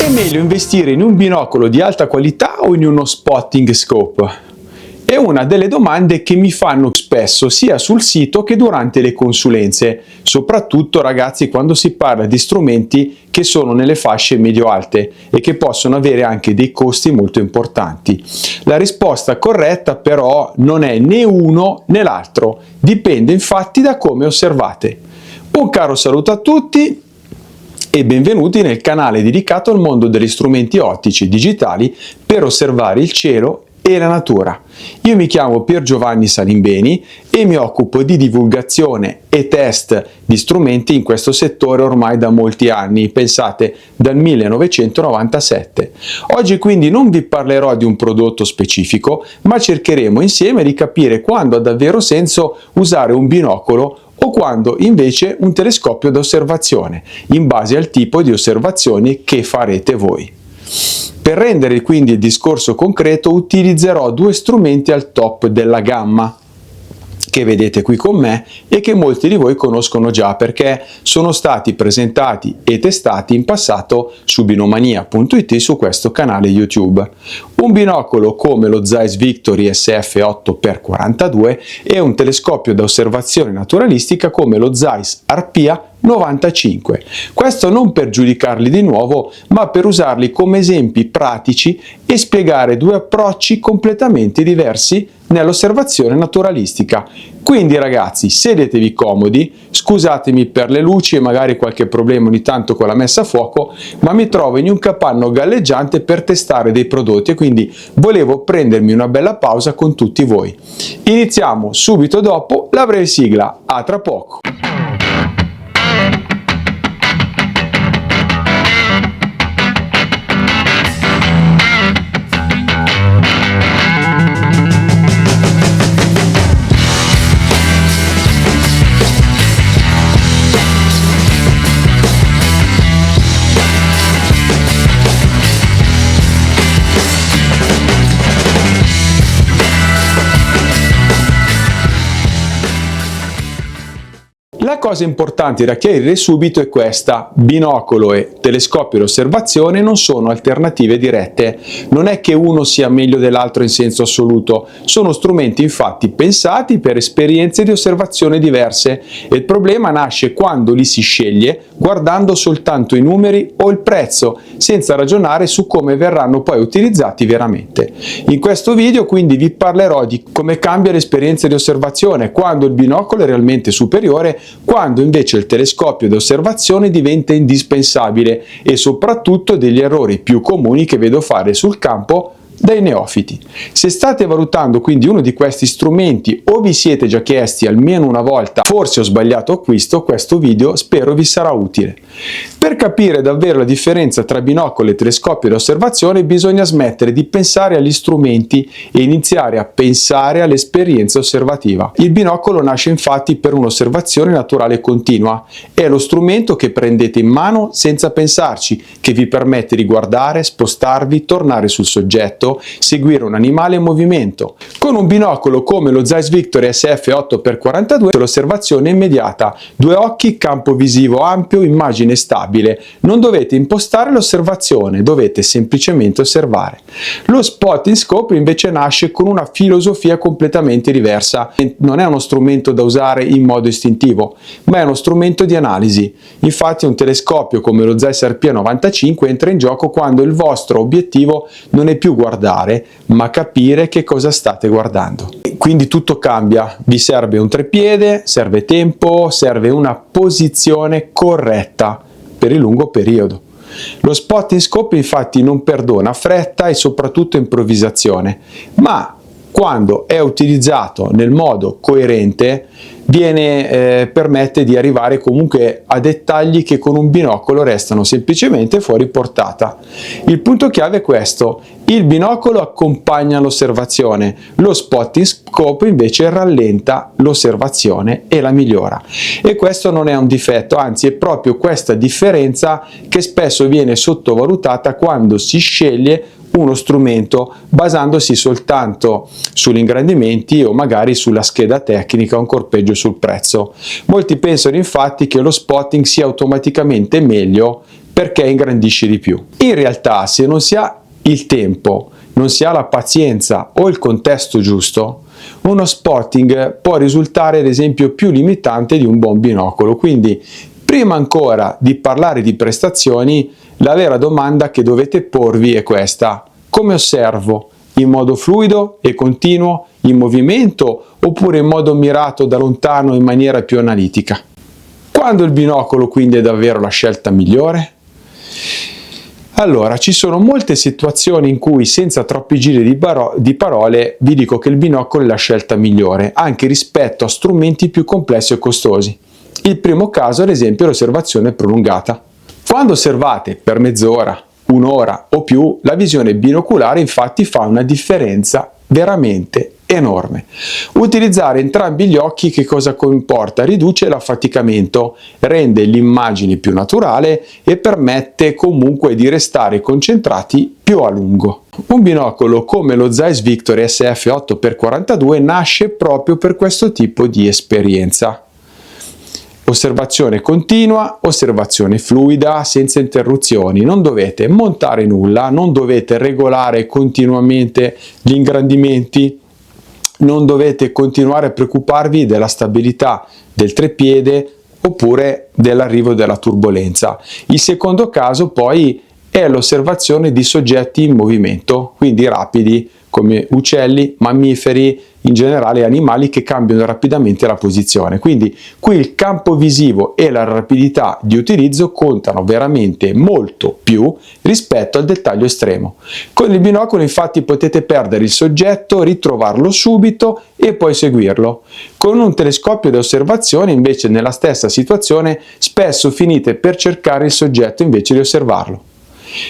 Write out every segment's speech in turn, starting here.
È meglio investire in un binocolo di alta qualità o in uno spotting scope? È una delle domande che mi fanno spesso sia sul sito che durante le consulenze, soprattutto ragazzi quando si parla di strumenti che sono nelle fasce medio-alte e che possono avere anche dei costi molto importanti. La risposta corretta però non è né uno né l'altro, dipende infatti da come osservate. Un caro saluto a tutti e benvenuti nel canale dedicato al mondo degli strumenti ottici digitali per osservare il cielo e la natura. Io mi chiamo Pier Giovanni Salimbeni e mi occupo di divulgazione e test di strumenti in questo settore ormai da molti anni, pensate dal 1997. Oggi quindi non vi parlerò di un prodotto specifico, ma cercheremo insieme di capire quando ha davvero senso usare un binocolo o quando invece un telescopio da osservazione, in base al tipo di osservazioni che farete voi. Per rendere quindi il discorso concreto utilizzerò due strumenti al top della gamma che vedete qui con me e che molti di voi conoscono già perché sono stati presentati e testati in passato su binomania.it su questo canale YouTube. Un binocolo come lo Zeiss Victory SF8x42 e un telescopio da osservazione naturalistica come lo Zeiss Arpia 95. Questo non per giudicarli di nuovo, ma per usarli come esempi pratici e spiegare due approcci completamente diversi nell'osservazione naturalistica. Quindi ragazzi, sedetevi comodi, scusatemi per le luci e magari qualche problema ogni tanto con la messa a fuoco, ma mi trovo in un capanno galleggiante per testare dei prodotti e quindi volevo prendermi una bella pausa con tutti voi. Iniziamo subito dopo la breve sigla, a tra poco! La cosa importante da chiarire subito è questa: binocolo e telescopio di osservazione non sono alternative dirette, non è che uno sia meglio dell'altro in senso assoluto, sono strumenti infatti pensati per esperienze di osservazione diverse e il problema nasce quando li si sceglie guardando soltanto i numeri o il prezzo, senza ragionare su come verranno poi utilizzati veramente. In questo video quindi vi parlerò di come cambia l'esperienza di osservazione, quando il binocolo è realmente superiore, quando invece il telescopio di osservazione diventa indispensabile e soprattutto degli errori più comuni che vedo fare sul campo dai neofiti. Se state valutando quindi uno di questi strumenti o vi siete già chiesti almeno una volta forse ho sbagliato acquisto, questo video spero vi sarà utile. Per capire davvero la differenza tra binocolo e telescopio di osservazione bisogna smettere di pensare agli strumenti e iniziare a pensare all'esperienza osservativa. Il binocolo nasce infatti per un'osservazione naturale continua, è lo strumento che prendete in mano senza pensarci, che vi permette di guardare, spostarvi, tornare sul soggetto, seguire un animale in movimento. Con un binocolo come lo Zeiss Victory SF8x42 l'osservazione è immediata, due occhi, campo visivo ampio, immagine stabile, non dovete impostare l'osservazione, dovete semplicemente osservare. Lo spotting scope invece nasce con una filosofia completamente diversa, non è uno strumento da usare in modo istintivo, ma è uno strumento di analisi. Infatti un telescopio come lo Zeiss Arpia 95 entra in gioco quando il vostro obiettivo non è più guardare, ma capire che cosa state guardando. Quindi tutto cambia, vi serve un treppiede, serve tempo, serve una posizione corretta per il lungo periodo. Lo spotting scope infatti non perdona fretta e soprattutto improvvisazione, ma quando è utilizzato nel modo coerente permette di arrivare comunque a dettagli che con un binocolo restano semplicemente fuori portata. Il punto chiave è questo: il binocolo accompagna l'osservazione, lo spotting scope invece rallenta l'osservazione e la migliora. E questo non è un difetto, anzi è proprio questa differenza che spesso viene sottovalutata quando si sceglie uno strumento basandosi soltanto sugli ingrandimenti o magari sulla scheda tecnica o ancor peggio sul prezzo. Molti pensano infatti che lo spotting sia automaticamente meglio perché ingrandisce di più. In realtà, se non si ha il tempo, non si ha la pazienza o il contesto giusto, uno spotting può risultare ad esempio più limitante di un buon binocolo. Quindi prima ancora di parlare di prestazioni, la vera domanda che dovete porvi è questa: come osservo? In modo fluido e continuo, in movimento, oppure in modo mirato da lontano in maniera più analitica? Quando il binocolo quindi è davvero la scelta migliore? Allora, ci sono molte situazioni in cui, senza troppi giri di parole, vi dico che il binocolo è la scelta migliore, anche rispetto a strumenti più complessi e costosi. Il primo caso, ad esempio, è l'osservazione prolungata. Quando osservate per mezz'ora, un'ora o più, la visione binoculare infatti fa una differenza veramente enorme. Utilizzare entrambi gli occhi che cosa comporta? Riduce l'affaticamento, rende l'immagine più naturale e permette comunque di restare concentrati più a lungo. Un binocolo come lo Zeiss Victory SF 8x42 nasce proprio per questo tipo di esperienza. Osservazione continua, osservazione fluida, senza interruzioni. Non dovete montare nulla, non dovete regolare continuamente gli ingrandimenti, non dovete continuare a preoccuparvi della stabilità del treppiede oppure dell'arrivo della turbolenza. Il secondo caso poi è l'osservazione di soggetti in movimento, quindi rapidi, come uccelli, mammiferi, in generale animali che cambiano rapidamente la posizione. Quindi qui il campo visivo e la rapidità di utilizzo contano veramente molto più rispetto al dettaglio estremo. Con il binocolo infatti potete perdere il soggetto, ritrovarlo subito e poi seguirlo. Con un telescopio da osservazione invece, nella stessa situazione, spesso finite per cercare il soggetto invece di osservarlo.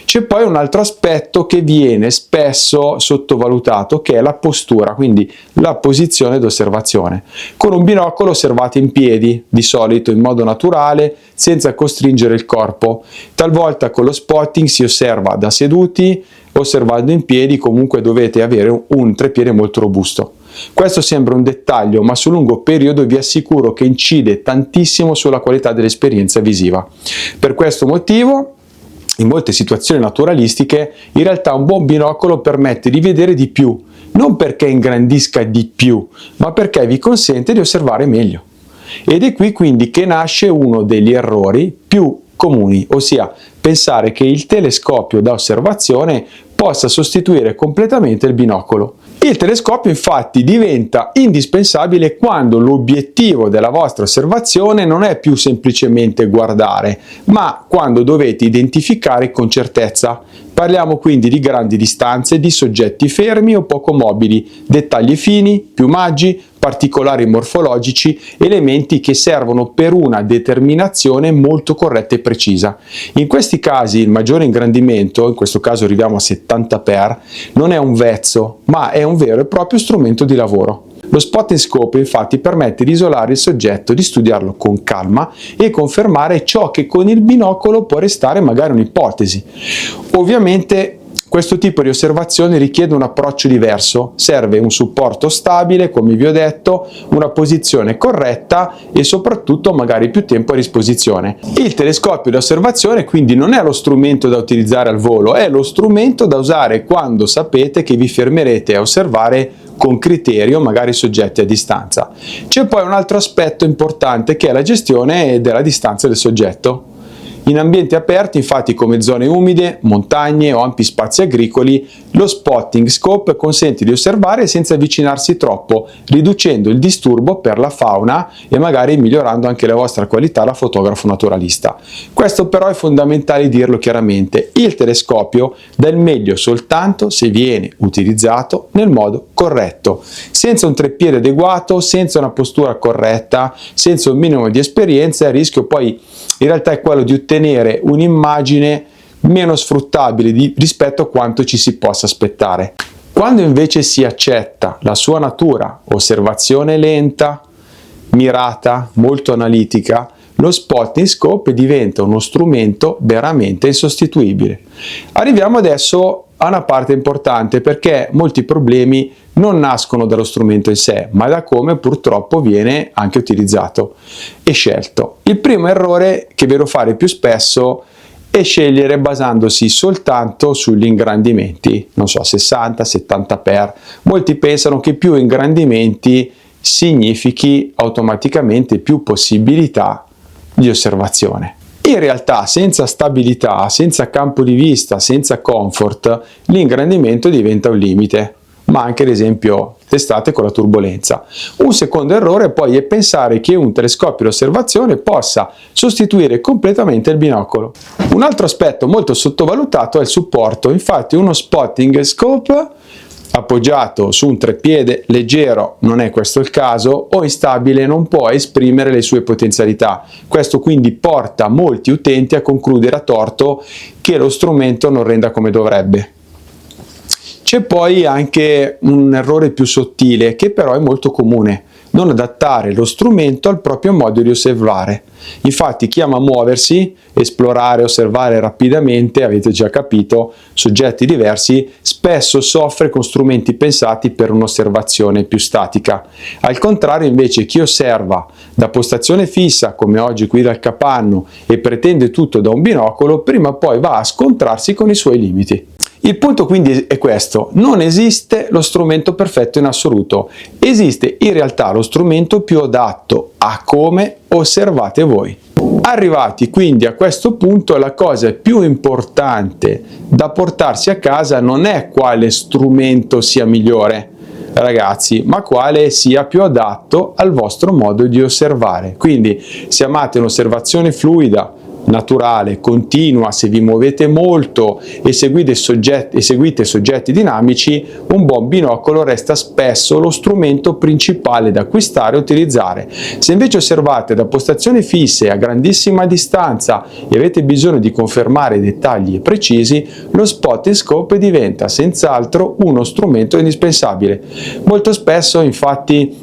C'è poi un altro aspetto che viene spesso sottovalutato, che è la postura, quindi la posizione d'osservazione. Con un binocolo osservate in piedi, di solito in modo naturale, senza costringere il corpo. Talvolta con lo spotting si osserva da seduti, osservando in piedi comunque dovete avere un treppiede molto robusto. Questo sembra un dettaglio, ma sul lungo periodo vi assicuro che incide tantissimo sulla qualità dell'esperienza visiva. Per questo motivo, in molte situazioni naturalistiche, in realtà un buon binocolo permette di vedere di più, non perché ingrandisca di più, ma perché vi consente di osservare meglio. Ed è qui quindi che nasce uno degli errori più comuni, ossia pensare che il telescopio da osservazione possa sostituire completamente il binocolo. Il telescopio infatti diventa indispensabile quando l'obiettivo della vostra osservazione non è più semplicemente guardare, ma quando dovete identificare con certezza. Parliamo quindi di grandi distanze, di soggetti fermi o poco mobili, dettagli fini, piumaggi, particolari morfologici, elementi che servono per una determinazione molto corretta e precisa. In questi casi il maggiore ingrandimento, in questo caso arriviamo a 70x, non è un vezzo, ma è un vero e proprio strumento di lavoro. Lo spot and scope infatti permette di isolare il soggetto, di studiarlo con calma e confermare ciò che con il binocolo può restare magari un'ipotesi. Ovviamente questo tipo di osservazione richiede un approccio diverso, serve un supporto stabile, come vi ho detto, una posizione corretta e soprattutto magari più tempo a disposizione. Il telescopio da osservazione quindi non è lo strumento da utilizzare al volo, è lo strumento da usare quando sapete che vi fermerete a osservare con criterio magari soggetti a distanza. C'è poi un altro aspetto importante che è la gestione della distanza del soggetto. In ambienti aperti, infatti, come zone umide, montagne o ampi spazi agricoli, lo spotting scope consente di osservare senza avvicinarsi troppo, riducendo il disturbo per la fauna e magari migliorando anche la vostra qualità da fotografo naturalista. Questo però è fondamentale dirlo chiaramente: il telescopio dà il meglio soltanto se viene utilizzato nel modo corretto. Senza un treppiede adeguato, senza una postura corretta, senza un minimo di esperienza, il rischio poi in realtà è quello di ottenere un'immagine meno sfruttabile rispetto a quanto ci si possa aspettare. Quando invece si accetta la sua natura, osservazione lenta, mirata, molto analitica, lo spotting scope diventa uno strumento veramente insostituibile. Arriviamo adesso a una parte importante, perché molti problemi non nascono dallo strumento in sé, ma da come purtroppo viene anche utilizzato e scelto. Il primo errore che vedo fare più spesso è scegliere basandosi soltanto sugli ingrandimenti, non so, 60-70x. Molti pensano che più ingrandimenti significhi automaticamente più possibilità di osservazione. In realtà, senza stabilità, senza campo di vista, senza comfort, l'ingrandimento diventa un limite, ma anche ad esempio d'estate con la turbolenza. Un secondo errore poi è pensare che un telescopio di osservazione possa sostituire completamente il binocolo. Un altro aspetto molto sottovalutato è il supporto. Infatti uno spotting scope appoggiato su un treppiede leggero, non è questo il caso, o instabile, non può esprimere le sue potenzialità. Questo quindi porta molti utenti a concludere a torto che lo strumento non renda come dovrebbe. C'è poi anche un errore più sottile, che però è molto comune: non adattare lo strumento al proprio modo di osservare. Infatti chi ama muoversi, esplorare, osservare rapidamente, avete già capito, soggetti diversi, spesso soffre con strumenti pensati per un'osservazione più statica. Al contrario, invece, chi osserva da postazione fissa, come oggi qui dal capanno, e pretende tutto da un binocolo, prima o poi va a scontrarsi con i suoi limiti. Il punto quindi è questo: non esiste lo strumento perfetto in assoluto, esiste in realtà lo strumento più adatto a come osservate voi. Arrivati quindi a questo punto, la cosa più importante da portarsi a casa non è quale strumento sia migliore, ragazzi, ma quale sia più adatto al vostro modo di osservare. Quindi se amate un'osservazione fluida, naturale, continua, se vi muovete molto e seguite soggetti dinamici, un buon binocolo resta spesso lo strumento principale da acquistare e utilizzare. Se invece osservate da postazioni fisse a grandissima distanza e avete bisogno di confermare dettagli precisi, lo spotting scope diventa senz'altro uno strumento indispensabile. Molto spesso, infatti,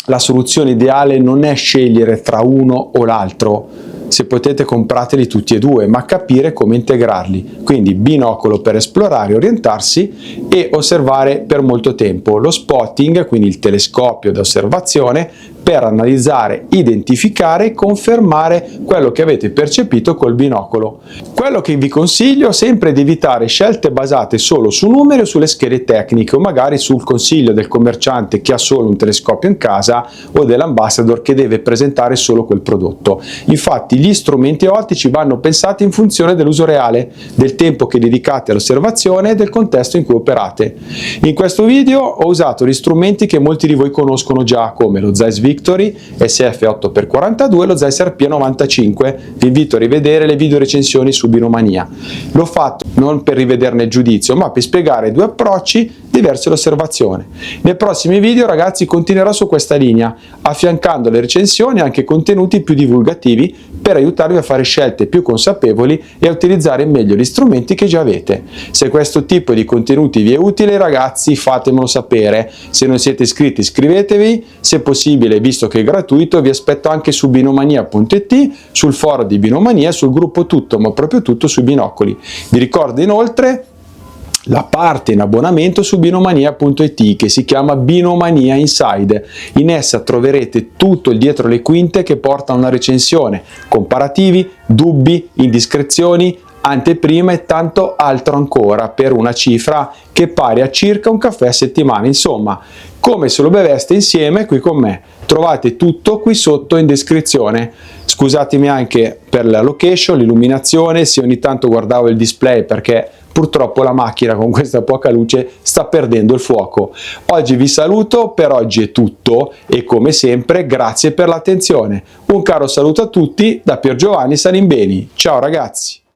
la soluzione ideale non è scegliere tra uno o l'altro. Se potete, comprateli tutti e due, ma capire come integrarli. Quindi binocolo per esplorare, orientarsi e osservare per molto tempo. Lo spotting, quindi il telescopio da osservazione, per analizzare, identificare e confermare quello che avete percepito col binocolo. Quello che vi consiglio sempre è di evitare scelte basate solo su numeri o sulle schede tecniche, o magari sul consiglio del commerciante che ha solo un telescopio in casa o dell'ambassador che deve presentare solo quel prodotto. Infatti gli strumenti ottici vanno pensati in funzione dell'uso reale, del tempo che dedicate all'osservazione e del contesto in cui operate. In questo video ho usato gli strumenti che molti di voi conoscono già, come lo Zeiss Victory SF8x42 e lo Zeiss RP95. Vi invito a rivedere le video recensioni su Binomania. L'ho fatto non per rivederne il giudizio, ma per spiegare due approcci diversi all'osservazione. Nei prossimi video, ragazzi, continuerò su questa linea, affiancando alle recensioni anche contenuti più divulgativi per aiutarvi a fare scelte più consapevoli e a utilizzare meglio gli strumenti che già avete. Se questo tipo di contenuti vi è utile, ragazzi, fatemelo sapere. Se non siete iscritti, iscrivetevi. Se possibile, visto che è gratuito, vi aspetto anche su binomania.it, sul foro di Binomania, sul gruppo Tutto, ma proprio tutto sui binocoli. Vi ricordo inoltre la parte in abbonamento su binomania.it che si chiama Binomania Inside. In essa troverete tutto il dietro le quinte che porta a una recensione, comparativi, dubbi, indiscrezioni, anteprime e tanto altro ancora, per una cifra che è pari a circa un caffè a settimana. Insomma, come se lo beveste insieme qui con me. Trovate tutto qui sotto in descrizione. Scusatemi anche per la location, l'illuminazione, se ogni tanto guardavo il display, perché purtroppo la macchina con questa poca luce sta perdendo il fuoco. Oggi vi saluto, per oggi è tutto e come sempre grazie per l'attenzione. Un caro saluto a tutti da Pier Giovanni Salimbeni. Ciao ragazzi!